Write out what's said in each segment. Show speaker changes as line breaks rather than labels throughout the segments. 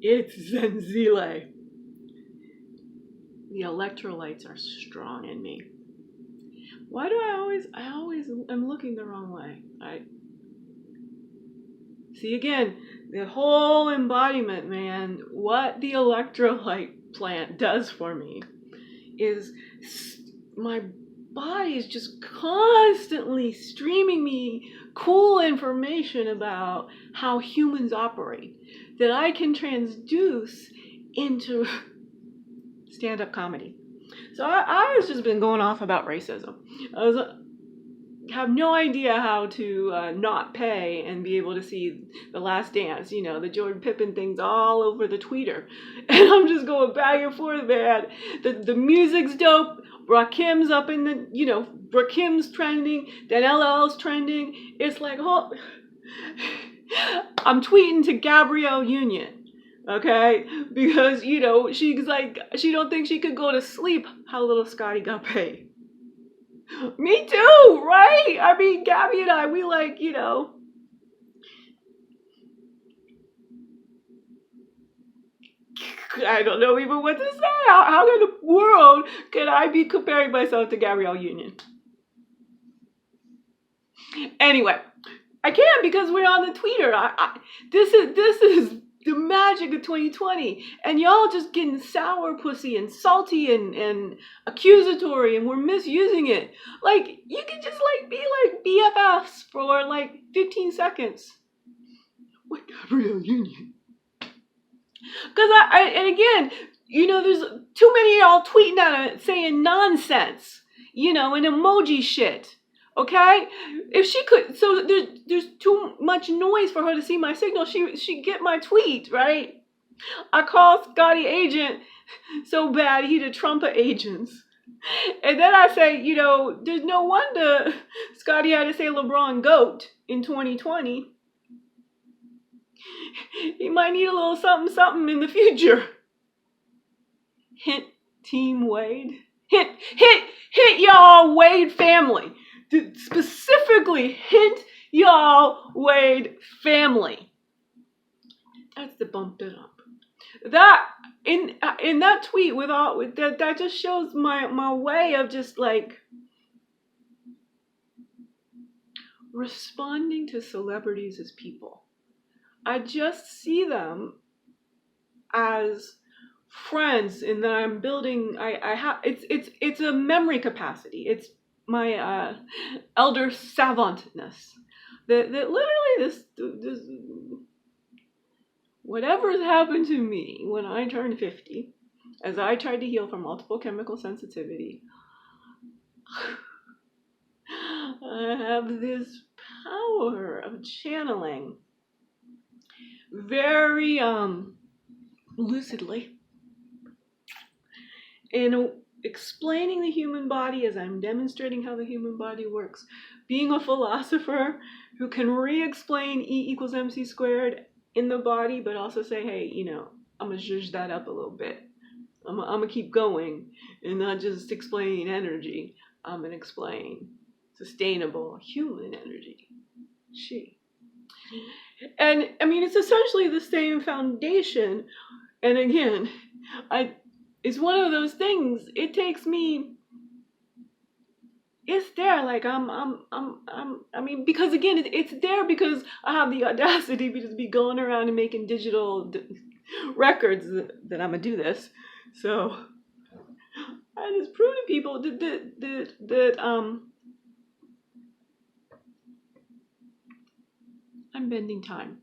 It's Zenzile. The electrolytes are strong in me. Why do I always am looking the wrong way? See, again, the whole embodiment, man, what the electrolyte plant does for me is my body is just constantly streaming me cool information about how humans operate that I can transduce into stand-up comedy. So I was just been going off about racism. Have no idea how to not pay and be able to see The Last Dance, the Jordan Pippen things all over the Twitter. And I'm just going back and forth, man. The music's dope. Rakim's up in the, Rakim's trending. Then LL's trending. It's like, oh, I'm tweeting to Gabrielle Union, okay? Because, she's like, she don't think she could go to sleep how little Scotty got paid. Me too, right? I mean, Gabby and I, we like, I don't know even what to say. How in the world can I be comparing myself to Gabrielle Union? Anyway, I can't because we're on the Twitter. This is the magic of 2020, and y'all just getting sour pussy and salty and accusatory, and we're misusing it. Like, you can just be like BFFs for 15 seconds with Gabrielle Union. Because and again, there's too many of y'all tweeting at it saying nonsense, and emoji shit. Okay, if she could, so there's too much noise for her to see my signal. She get my tweet, right? I call Scotty agent so bad he the Trump agents, and then I say, there's no wonder Scotty had to say LeBron GOAT in 2020. He might need a little something in the future. Hint, Team Wade. Hint, y'all Wade family. Specifically, hint, y'all Wade family. That's the bump it up. That in that tweet with that just shows my way of just responding to celebrities as people. I just see them as friends, and that I'm building. It's a memory capacity. It's my elder savantness. That literally this whatever has happened to me when I turned 50, as I tried to heal from multiple chemical sensitivity, I have this power of channeling very lucidly and explaining the human body as I'm demonstrating how the human body works. Being a philosopher who can re-explain E=mc² in the body, but also say, hey, I'm going to zhuzh that up a little bit. I'm going to keep going and not just explain energy. I'm going to explain sustainable human energy. And I mean, it's essentially the same foundation. And again, it's one of those things. It takes me. It's there. I mean, because again, it's there because I have the audacity to just be going around and making digital records that I'm gonna do this. So I just prove to people that I'm bending time.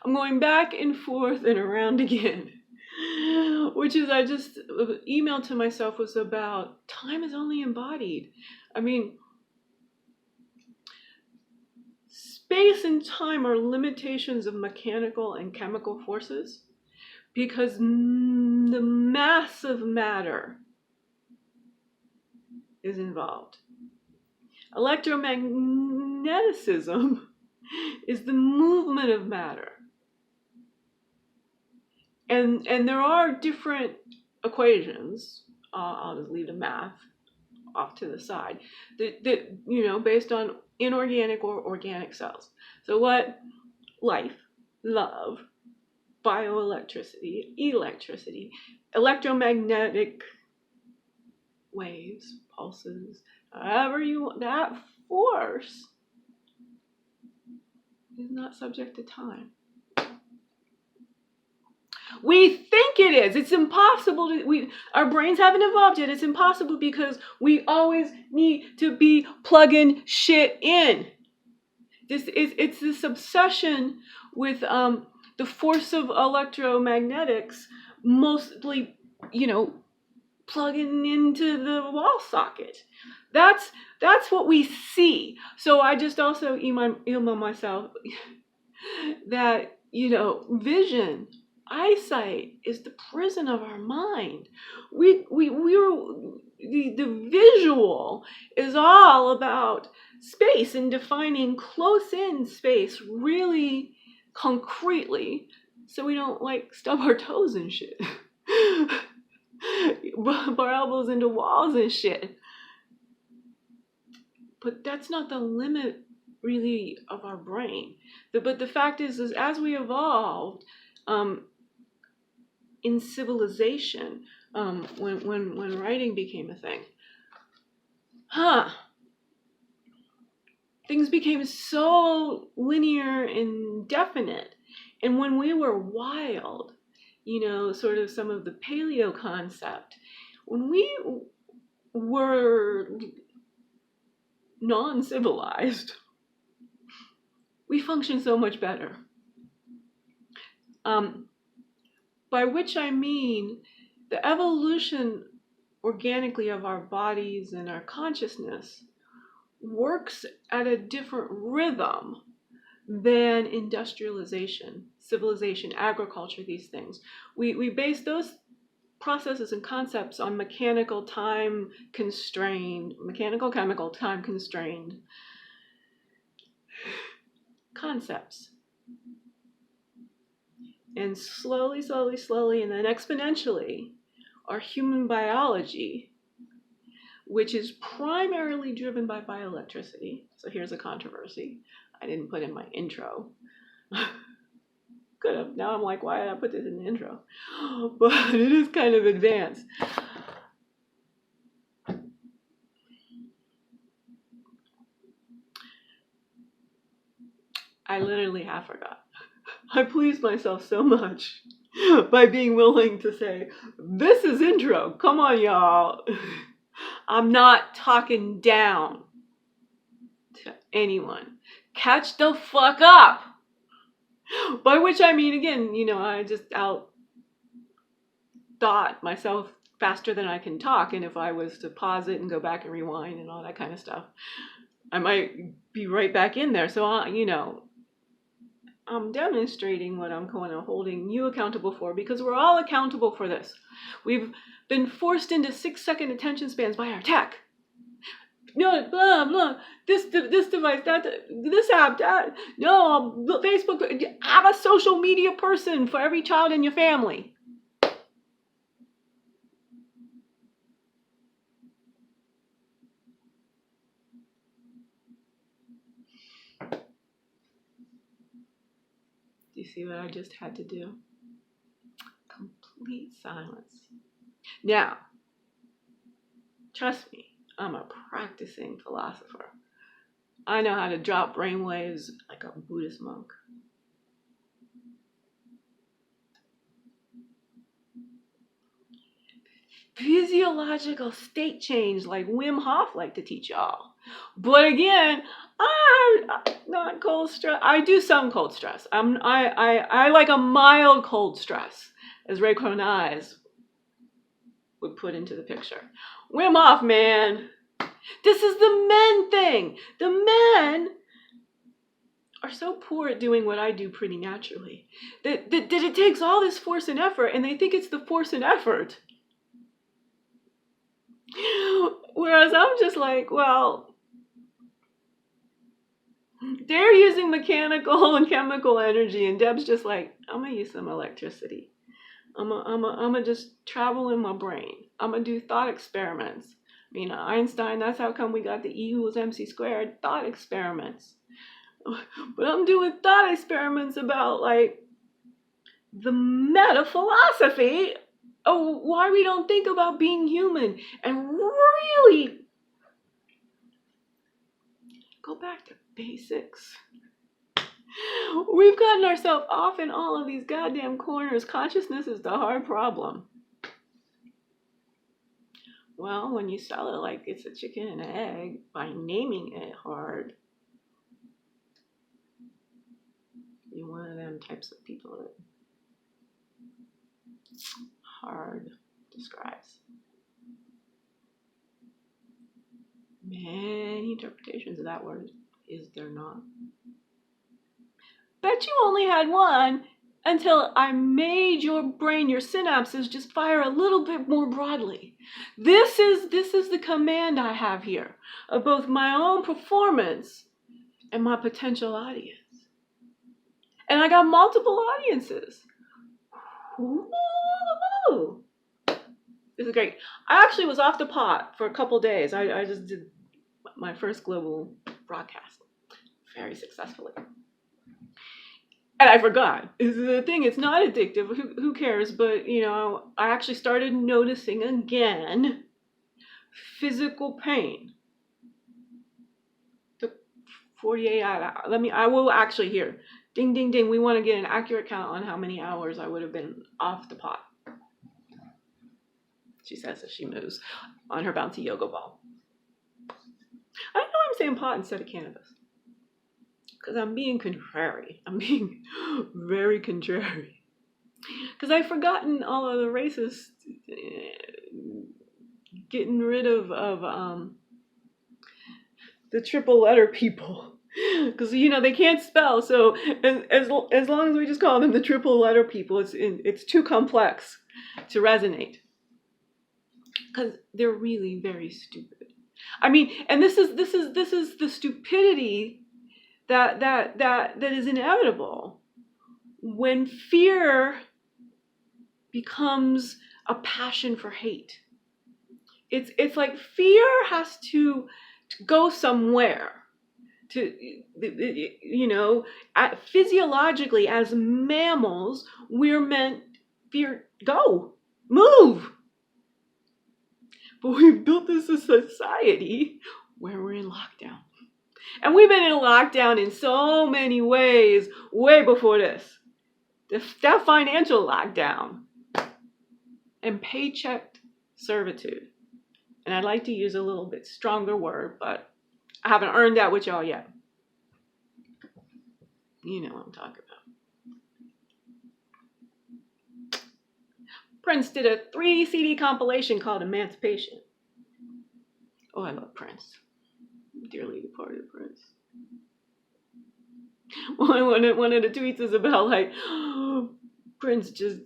I'm going back and forth and around again, which is I just emailed to myself was about time is only embodied. I mean, space and time are limitations of mechanical and chemical forces because the mass of matter is involved. Electromagnetism is the movement of matter. And there are different equations. I'll just leave the math off to the side. That based on inorganic or organic cells. So what life, love, bioelectricity, electricity, electromagnetic waves, pulses, however you want, that force is not subject to time. We think it is. It's impossible our brains haven't evolved yet. It's impossible because we always need to be plugging shit in. It's this obsession with the force of electromagnetics, mostly, plugging into the wall socket. That's what we see. So I just also email myself that, vision, eyesight is the prison of our mind. The visual is all about space and defining close in space really concretely, so we don't stub our toes and shit. Bump our elbows into walls and shit. But that's not the limit really of our brain. But the fact is as we evolved in civilization, when writing became a thing, things became so linear and definite. And when we were wild, sort of some of the paleo concept, when we were non-civilized, we function so much better. By which I mean the evolution organically of our bodies and our consciousness works at a different rhythm than industrialization, civilization, agriculture, these things. We base those processes and concepts on mechanical, chemical, time constrained concepts. And slowly, and then exponentially, our human biology, which is primarily driven by bioelectricity. So here's a controversy I didn't put in my intro. Could have. Now I'm like, why did I put this in the intro? But it is kind of advanced. I literally half forgot. I pleased myself so much by being willing to say, this is intro. Come on, y'all. I'm not talking down to anyone. Catch the fuck up. By which I mean, again, I just out-thought myself faster than I can talk. And if I was to pause it and go back and rewind and all that kind of stuff, I might be right back in there. So, I'm demonstrating what I'm kind of holding you accountable for, because we're all accountable for this. We've been forced into 6-second attention spans by our tech. No, blah, blah, this device, that, this app, that, no, Facebook, have a social media person for every child in your family. Do you see what I just had to do? Complete silence. Now, trust me, I'm a practicing philosopher. I know how to drop brainwaves like a Buddhist monk. Physiological state change like Wim Hof like to teach y'all. But again, I'm not cold stress. I do some cold stress. I like a mild cold stress, as Ray Kronise would put into the picture. Wim Hof, man. This is the men thing. The men are so poor at doing what I do pretty naturally that it takes all this force and effort, and they think it's the force and effort. Whereas I'm just like, well, they're using mechanical and chemical energy, and Deb's just like, I'm gonna use some electricity. I'm gonna just travel in my brain. I'm gonna do thought experiments. I mean, Einstein, that's how come we got the E equals MC squared, thought experiments. But I'm doing thought experiments about the meta philosophy of why we don't think about being human and really go back to basics. We've gotten ourselves off in all of these goddamn corners. Consciousness is the hard problem. Well, when you sell it like it's a chicken and an egg by naming it hard, you're one of them types of people that hard describes. Many interpretations of that word, is there not? Bet you only had one until I made your brain, your synapses, just fire a little bit more broadly. This is the command I have here of both my own performance and my potential audience. And I got multiple audiences. Ooh. This is great. I actually was off the pot for a couple days. I just did my first global broadcast very successfully. And I forgot. The thing, it's not addictive. Who cares? But, I actually started noticing again physical pain. Took 48 hours. I will actually here. Ding, ding, ding. We want to get an accurate count on how many hours I would have been off the pot. She says as she moves on her bouncy yoga ball. I know I'm saying pot instead of cannabis. Because I'm being contrary. I'm being very contrary. Because I've forgotten all of the racist getting rid of the triple letter people. Because, they can't spell. So as long as we just call them the triple letter people, it's too complex to resonate. Because they're really very stupid. I mean, and this is the stupidity that is inevitable when fear becomes a passion for hate. It's like fear has to go somewhere. Physiologically as mammals, we're meant fear go, move. But we've built this society where we're in lockdown. And we've been in lockdown in so many ways way before this. That financial lockdown and paycheck servitude. And I'd like to use a little bit stronger word, but I haven't earned that with y'all yet. You know what I'm talking about. Prince did a 3 CD compilation called Emancipation. Oh, I love Prince. Dearly departed Prince. One of the tweets is about like Prince just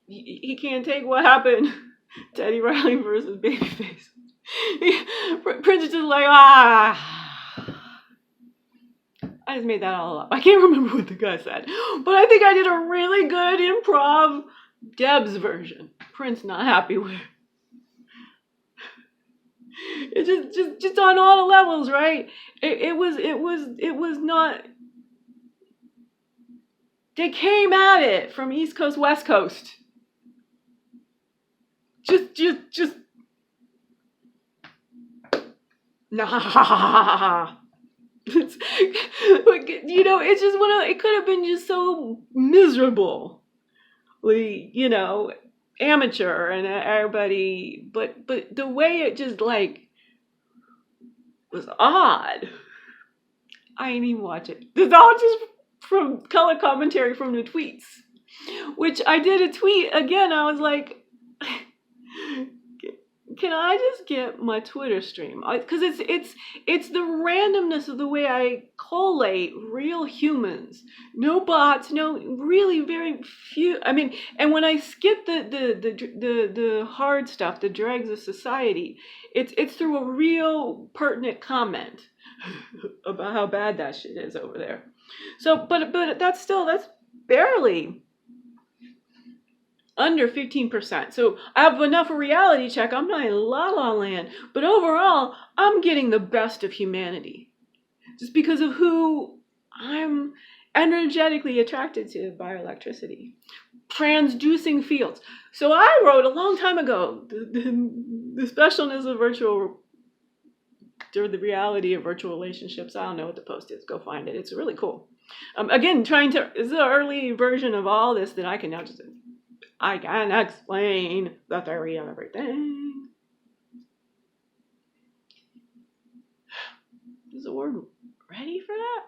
he can't take what happened. Teddy Riley versus Babyface. Prince is just like I just made that all up. I can't remember what the guy said, but I think I did a really good improv Deb's version. Prince not happy with. It's just on all the levels, right? It was not. They came at it from East Coast, West Coast. Just. Nah. It's just it could have been just so miserable. Amateur and everybody, but the way it just was odd. I didn't even watch it. This is all just from color commentary from the tweets, which I did a tweet again. I was like, can I just get my Twitter stream? Because it's the randomness of the way I collate real humans. No bots, no, really very few. I mean, and when I skip the hard stuff, the dregs of society, it's through a real pertinent comment about how bad that shit is over there. So, but that's barely under 15%. So I have enough of a reality check. I'm not in la la land. But overall, I'm getting the best of humanity. Just because of who I'm energetically attracted to bioelectricity, transducing fields. So I wrote a long time ago, the specialness of virtual, or the reality of virtual relationships. I don't know what the post is. Go find it. It's really cool. Again, is the early version of all this that I can now just, I can explain the theory of everything. Is the word ready for that?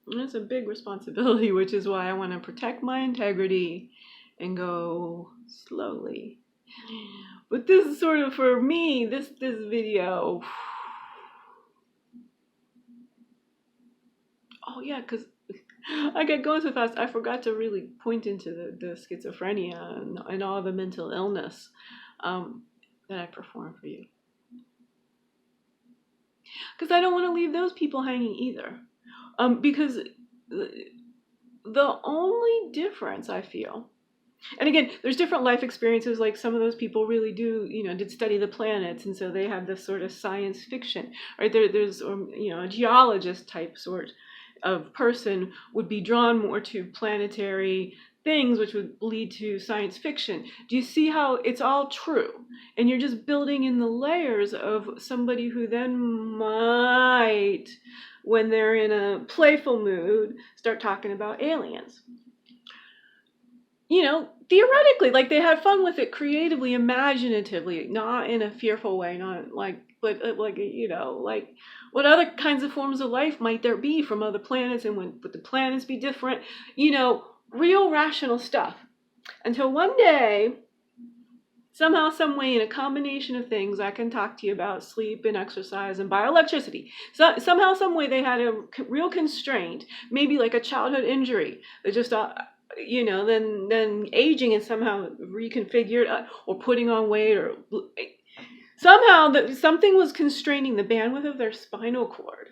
And it's a big responsibility, which is why I want to protect my integrity and go slowly. But this is sort of, for me, this video. Oh yeah, because I get going so fast, I forgot to really point into the schizophrenia and all the mental illness that I perform for you. Because I don't want to leave those people hanging either. Because the only difference I feel, and again, there's different life experiences, like some of those people really do, did study the planets, and so they have this sort of science fiction, right? There's, a geologist type sort of person would be drawn more to planetary things, which would lead to science fiction. Do you see how it's all true? And you're just building in the layers of somebody who then might, when they're in a playful mood, start talking about aliens. Theoretically, like they had fun with it creatively, imaginatively, not in a fearful way, not like, but like, what other kinds of forms of life might there be from other planets, and would the planets be different? Real rational stuff. Until one day, somehow, some way, in a combination of things, I can talk to you about sleep and exercise and bioelectricity. So somehow, some way, they had a real constraint, maybe like a childhood injury that just, then aging and somehow reconfigured, or putting on weight, or somehow something was constraining the bandwidth of their spinal cord.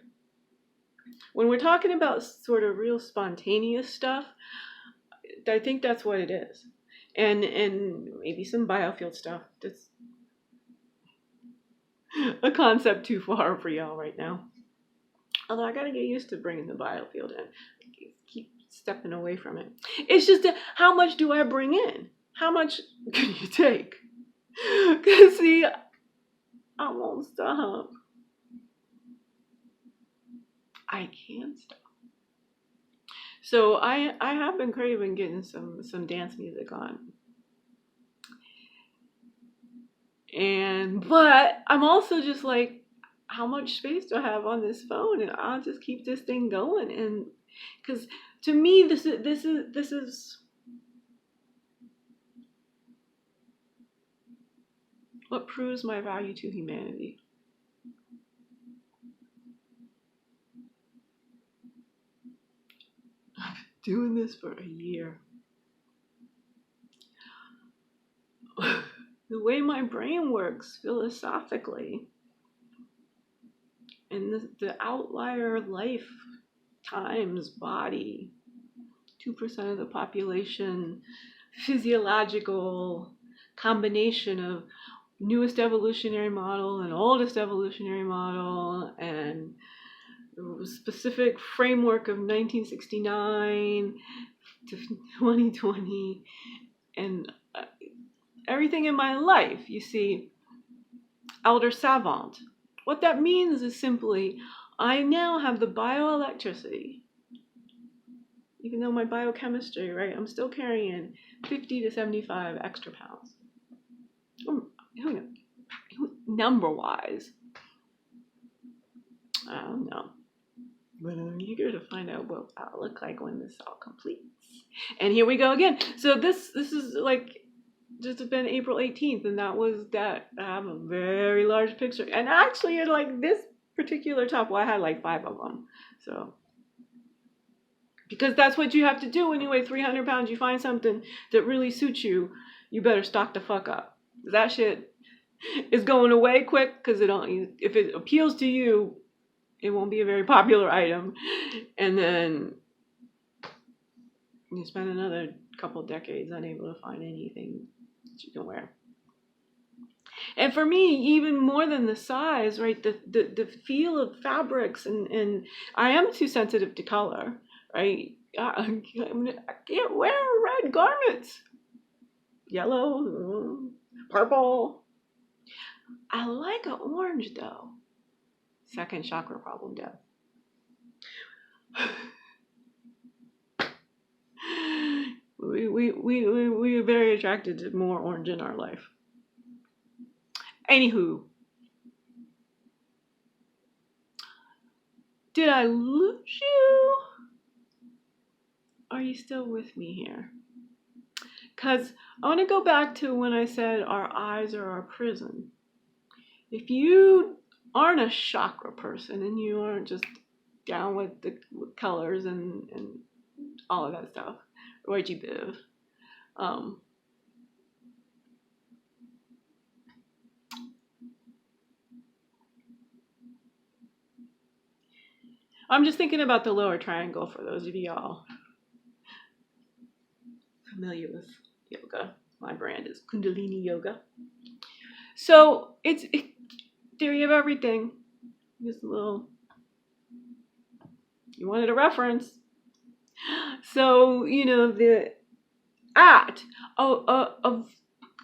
When we're talking about sort of real spontaneous stuff, I think that's what it is. And maybe some biofield stuff. That's a concept too far for y'all right now. Although I gotta get used to bringing the biofield in. Keep stepping away from it. It's just how much do I bring in? How much can you take? Because see, I won't stop. I can't stop. So I have been craving getting some dance music on. But I'm also just like, how much space do I have on this phone? And I'll just keep this thing going. And because to me, this is what proves my value to humanity. I've been doing this for a year. The way my brain works philosophically, and the outlier life times body, 2% of the population, physiological combination of newest evolutionary model and oldest evolutionary model, and specific framework of 1969 to 2020, and everything in my life, you see, elder savant. What that means is simply, I now have the bioelectricity, even though my biochemistry, right, I'm still carrying 50 to 75 extra pounds. Who knows? Number-wise, I don't know. But I'm eager to find out what I'll look like when this all completes. And here we go again. So this is like, just been April 18th, and that was that. I have a very large picture, and actually, like this particular top, well, I had like 5 of them. So, because that's what you have to do when you weigh 300 pounds. You find something that really suits you, you better stock the fuck up. That shit is going away quick, because if it appeals to you, it won't be a very popular item, and then you spend another couple decades unable to find anything that you can wear. And for me, even more than the size, right, the feel of fabrics, and I am too sensitive to color, right? I can't wear red garments. Yellow, purple. I like an orange though. Second chakra problem, Deb. We are very attracted to more orange in our life. Anywho, did I lose you? Are you still with me here? Because I want to go back to when I said our eyes are our prison. If you aren't a chakra person and you aren't just down with the colors and all of that stuff, Roy G. Biv, I'm just thinking about the lower triangle for those of y'all familiar with yoga. My brand is Kundalini Yoga. So it's theory of everything. Just a little, you wanted a reference. So, you know, the at a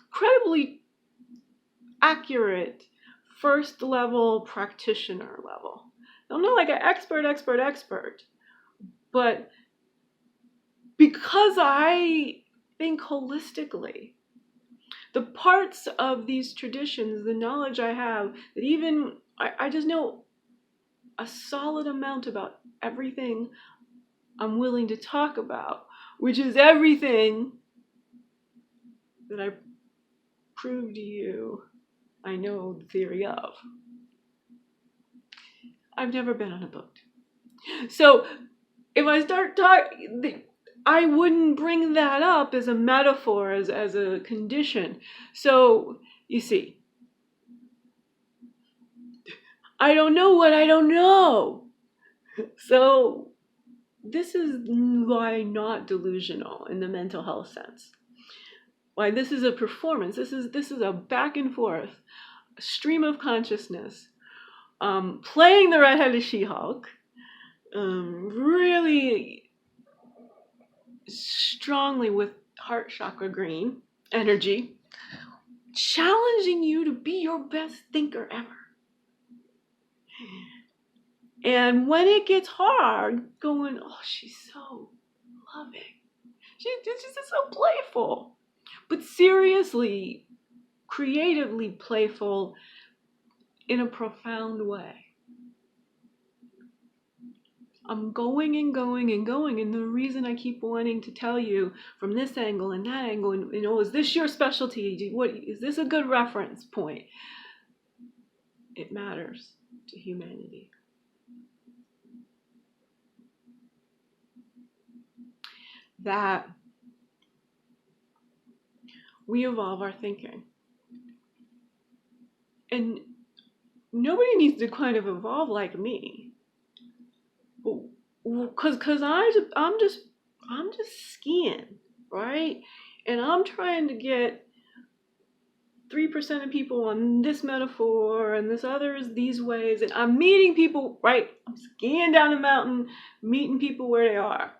incredibly accurate first level practitioner level. I'm not like an expert, but because I think holistically, the parts of these traditions, the knowledge I have, that even I just know a solid amount about everything I'm willing to talk about, which is everything that I prove to you I know the theory of. I've never been on a boat. So if I start talking, I wouldn't bring that up as a metaphor, as a condition. So you see, I don't know what I don't know. So this is why not delusional in the mental health sense. Why this is a performance. This is a back and forth, a stream of consciousness, playing the redheaded She-Hulk, really strongly with heart chakra green energy, challenging you to be your best thinker ever. And when it gets hard, going, oh, she's so loving. She's just so playful. But seriously, creatively playful in a profound way. I'm going and going and going, and the reason I keep wanting to tell you from this angle and that angle, and you know, is this your specialty? What is this a good reference point? It matters to humanity. That we evolve our thinking. And nobody needs to kind of evolve like me. Cause I'm just skiing, right? And I'm trying to get 3% of people on this metaphor and this others these ways, and I'm meeting people, right? I'm skiing down the mountain, meeting people where they are.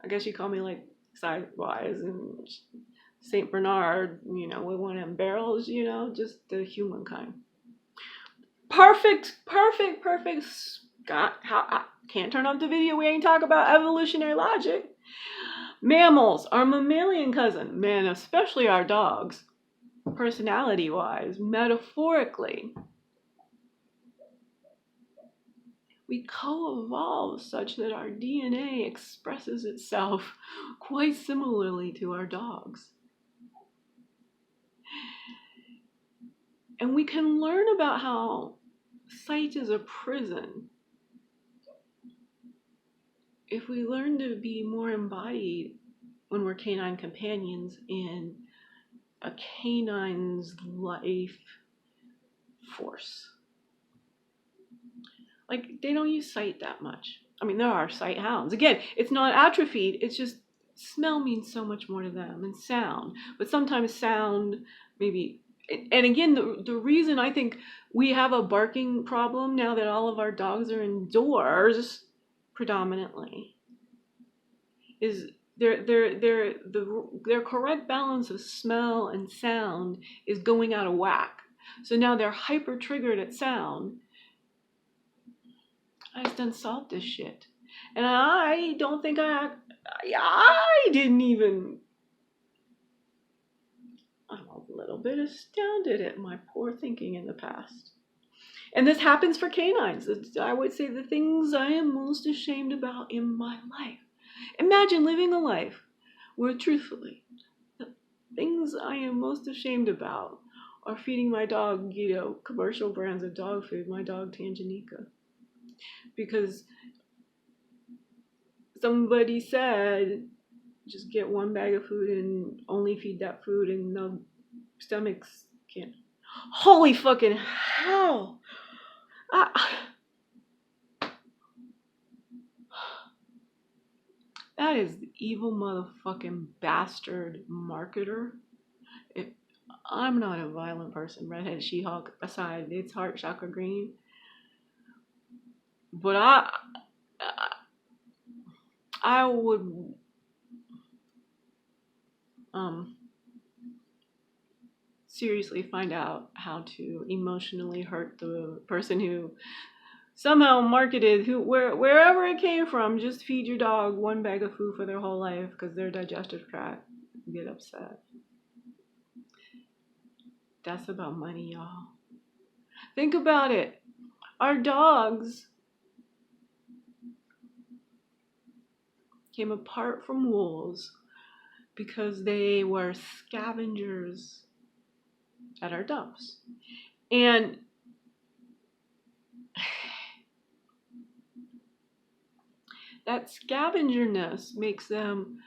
I guess you call me like sidewise and Saint Bernard, you know, with one of them barrels, you know, just the humankind. Perfect. Scott, I can't turn off the video. We ain't talking about evolutionary logic. Mammals, our mammalian cousin, man, especially our dogs, personality-wise, metaphorically, we co-evolve such that our DNA expresses itself quite similarly to our dogs. And we can learn about how sight is a prison if we learn to be more embodied when we're canine companions in a canine's life force. Like, they don't use sight that much. I mean, there are sight hounds. Again, it's not atrophied, it's just smell means so much more to them, and sound. But sometimes sound maybe And again, the reason I think we have a barking problem now that all of our dogs are indoors predominantly is their correct balance of smell and sound is going out of whack. So now they're hyper triggered at sound. I just done solved this shit. And I don't think I didn't even, I'm a little bit astounded at my poor thinking in the past. And this happens for canines. I would say the things I am most ashamed about in my life. Imagine living a life where, truthfully, the things I am most ashamed about are feeding my dog, commercial brands of dog food, my dog Tanganyika. Because somebody said, just get one bag of food and only feed that food and no stomachs can't. Holy fucking hell! That is the evil motherfucking bastard marketer. I'm not a violent person, redhead She-Hulk aside, it's heart chakra green. But I would seriously find out how to emotionally hurt the person who somehow marketed wherever it came from. Just feed your dog one bag of food for their whole life because their digestive tract get upset. That's about money, y'all. Think about it. Our dogs came apart from wolves because they were scavengers at our dumps. And that scavengerness makes them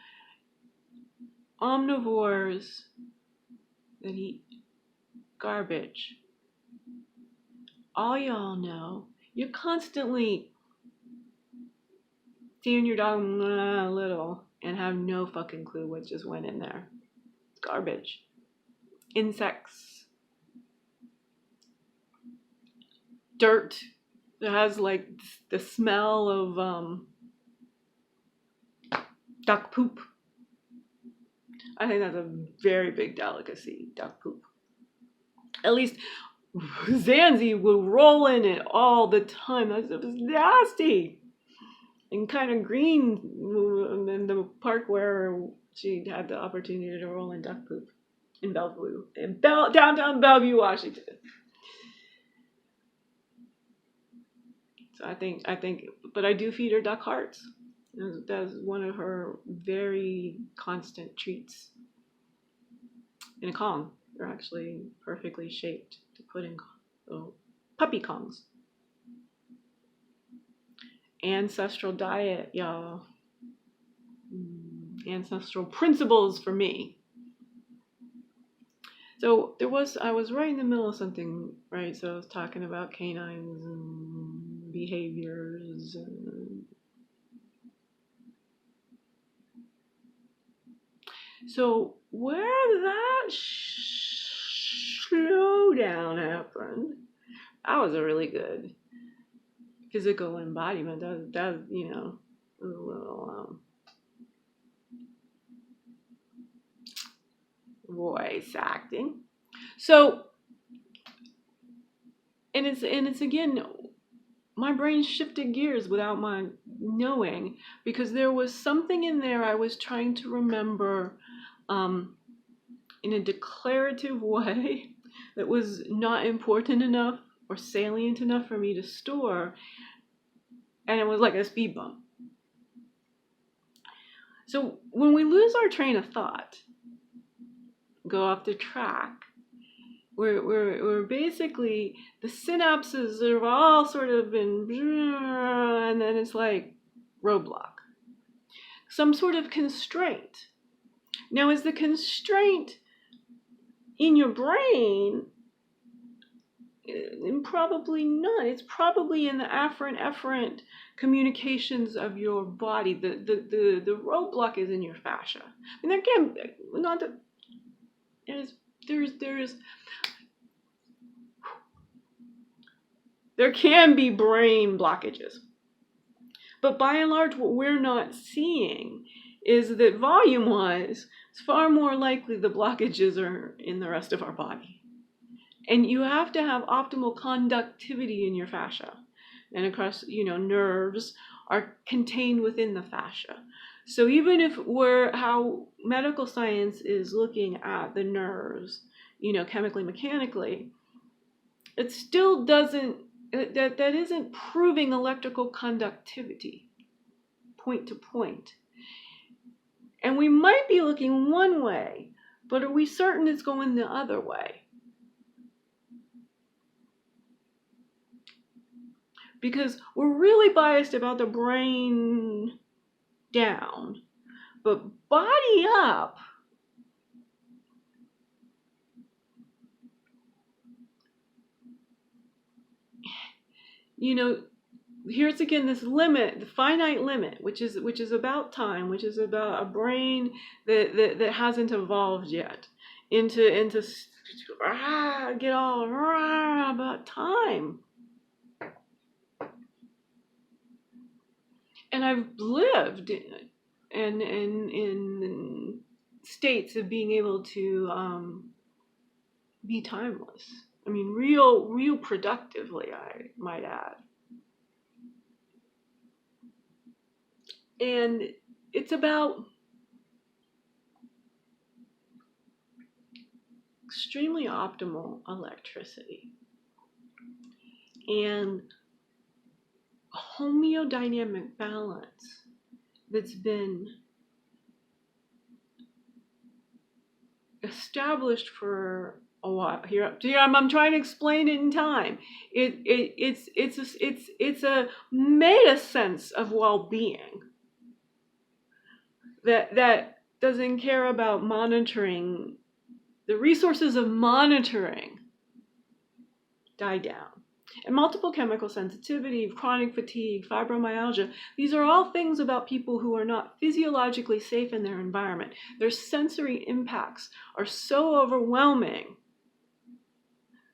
omnivores that eat garbage. All y'all know, you're constantly seeing your dog a little and have no fucking clue what just went in there. Garbage. Insects. Dirt that has like the smell of duck poop. I think that's a very big delicacy, duck poop. At least Zanzi would roll in it all the time. That stuff is nasty. And kind of green in the park where she had the opportunity to roll in duck poop in Bellevue, downtown Bellevue, Washington. So I think, but I do feed her duck hearts. That's one of her very constant treats. In a Kong, they're actually perfectly shaped to put in puppy Kongs. Ancestral diet, y'all. Ancestral principles for me. So I was right in the middle of something, right? So I was talking about canines and behaviors. So where that slowdown happened, that was a really good physical embodiment. That a little voice acting. So, and it's again, my brain shifted gears without my knowing, because there was something in there I was trying to remember in a declarative way that was not important enough or salient enough for me to store, and it was like a speed bump. So when we lose our train of thought, go off the track, we're basically, the synapses are all sort of in, and then it's like roadblock, some sort of constraint. Now, is the constraint in your brain? Probably not. It's probably in the afferent communications of your body. The roadblock is in your fascia. And again, not that there's there can be brain blockages. But by and large, what we're not seeing is that volume-wise, it's far more likely the blockages are in the rest of our body. And you have to have optimal conductivity in your fascia. And across, nerves are contained within the fascia. So even if how medical science is looking at the nerves, chemically, mechanically, it still doesn't, that isn't proving electrical conductivity, point to point. And we might be looking one way, but are we certain it's going the other way? Because we're really biased about the brain down, but body up. Here's again this limit, the finite limit, which is about time, which is about a brain that hasn't evolved yet into get all about time. And I've lived in states of being able to be timeless. I mean, real productively, I might add. And it's about extremely optimal electricity and a homeodynamic balance that's been established for a while. Here I'm trying to explain it in time. It's a meta sense of well-being that doesn't care about monitoring. The resources of monitoring die down. And multiple chemical sensitivity, chronic fatigue, fibromyalgia, these are all things about people who are not physiologically safe in their environment. Their sensory impacts are so overwhelming.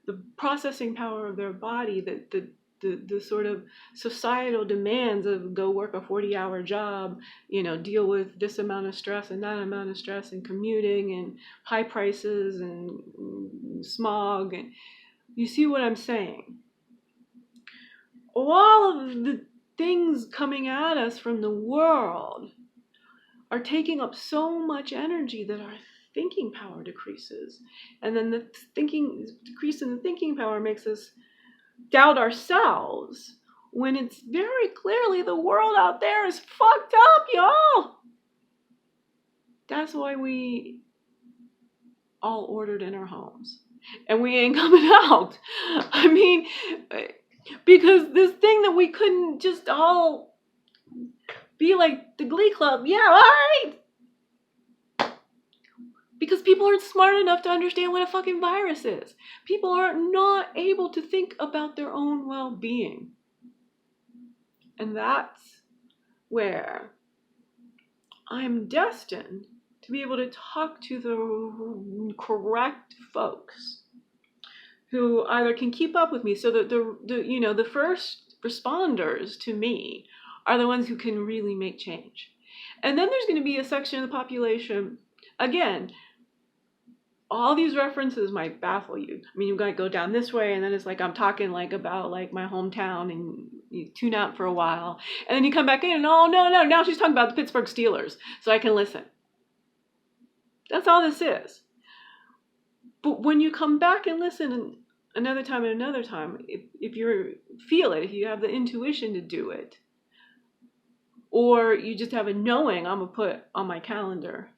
The processing power of their body, the sort of societal demands of go work a 40-hour job, deal with this amount of stress and that amount of stress and commuting and high prices and smog. And you see what I'm saying? All of the things coming at us from the world are taking up so much energy that our thinking power decreases. And then the decrease in the thinking power makes us doubt ourselves when it's very clearly the world out there is fucked up, y'all. That's why we all ordered in our homes. And we ain't coming out. I mean, because this thing that we couldn't just all be like the Glee Club, yeah, all right. Because people aren't smart enough to understand what a fucking virus is. People are not able to think about their own well-being. And that's where I'm destined to be able to talk to the correct folks who either can keep up with me. So that the first responders to me are the ones who can really make change. And then there's going to be a section of the population, again, all these references might baffle you. I mean, you got to go down this way, and then it's like I'm talking like about like my hometown, and you tune out for a while, and then you come back in, and oh no, now she's talking about the Pittsburgh Steelers, so I can listen. That's all this is. But when you come back and listen another time, if you feel it, if you have the intuition to do it, or you just have a knowing, I'm gonna put on my calendar,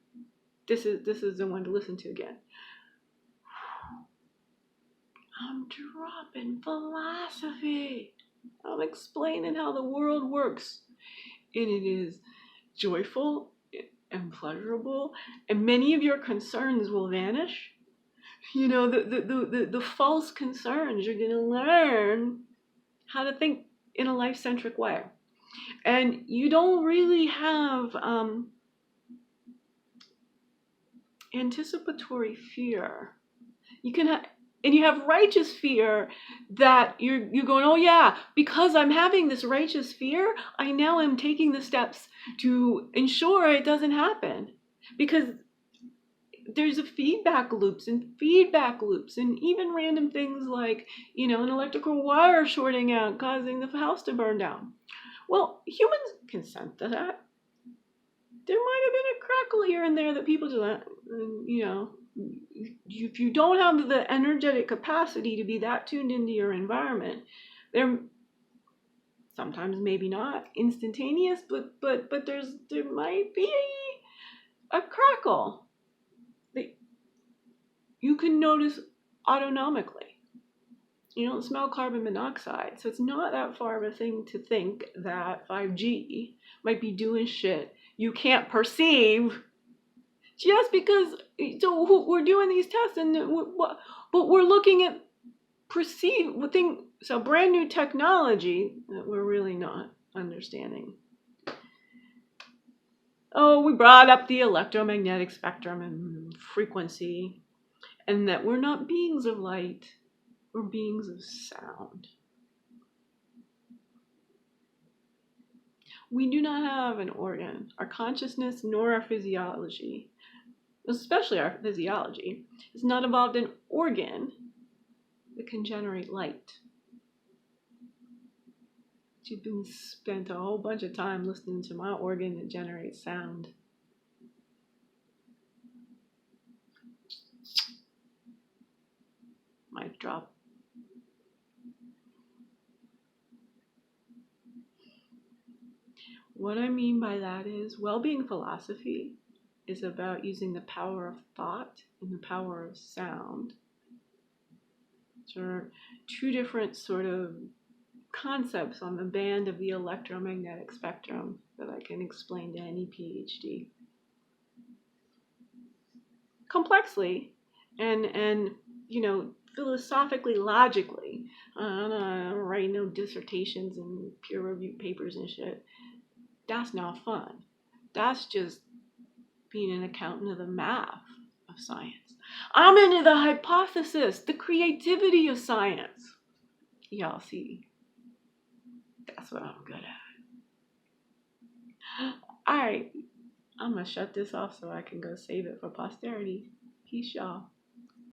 this is the one to listen to again. I'm dropping philosophy. I'm explaining how the world works. And it is joyful and pleasurable. And many of your concerns will vanish. The false concerns. You're going to learn how to think in a life-centric way. And you don't really have anticipatory fear You can and you have righteous fear that you're going, oh yeah, because I'm having this righteous fear, I now am taking the steps to ensure it doesn't happen. Because there's a feedback loops and even random things like, an electrical wire shorting out, causing the house to burn down. Well, humans consent to that. There might have been a crackle here and there that people do, if you don't have the energetic capacity to be that tuned into your environment, there sometimes maybe not instantaneous, but there might be a crackle that you can notice autonomically. You don't smell carbon monoxide, so it's not that far of a thing to think that 5G might be doing shit you can't perceive just because. So we're doing these tests, but we're looking at so brand new technology that we're really not understanding. Oh, we brought up the electromagnetic spectrum and frequency, and that we're not beings of light, we're beings of sound. We do not have an organ, our consciousness nor our physiology, especially our physiology, is not involved in organ that can generate light. You've been spent a whole bunch of time listening to my organ that generates sound. Mic drop. What I mean by that is, well-being philosophy is about using the power of thought and the power of sound. So there are two different sort of concepts on the band of the electromagnetic spectrum that I can explain to any PhD. Complexly and philosophically, logically. I don't write no dissertations and peer-reviewed papers and shit. That's not fun. That's just being an accountant of the math of science. I'm into the hypothesis, the creativity of science. Y'all see, that's what I'm good at. All right, I'm going to shut this off so I can go save it for posterity. Peace, y'all.